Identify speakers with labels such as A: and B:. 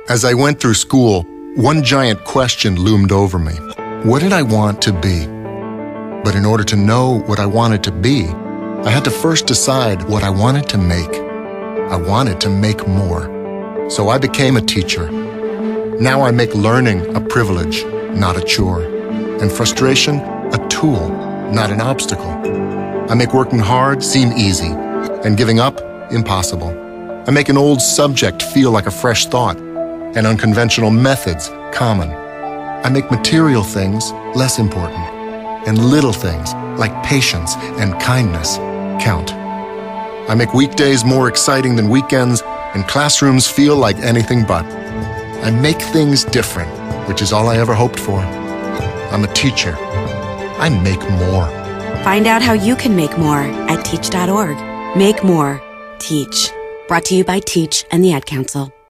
A: As I went through school, one giant question loomed over me. What did I want to be? But in order to know what I wanted to be, I had to first decide what I wanted to make. I wanted to make more. So I became a teacher. Now I make learning a privilege, not a chore, and frustration a tool, not an obstacle. I make working hard seem easy, and giving up impossible. I make an old subject feel like a fresh thought, and unconventional methods common. I make material things less important, and little things like patience and kindness count. I make weekdays more exciting than weekends, and classrooms feel like anything but. I make things different, which is all I ever hoped for. I'm a teacher. I make more.
B: Find out how you can make more at teach.org. Make more. Teach. Brought to you by Teach and the Ad Council.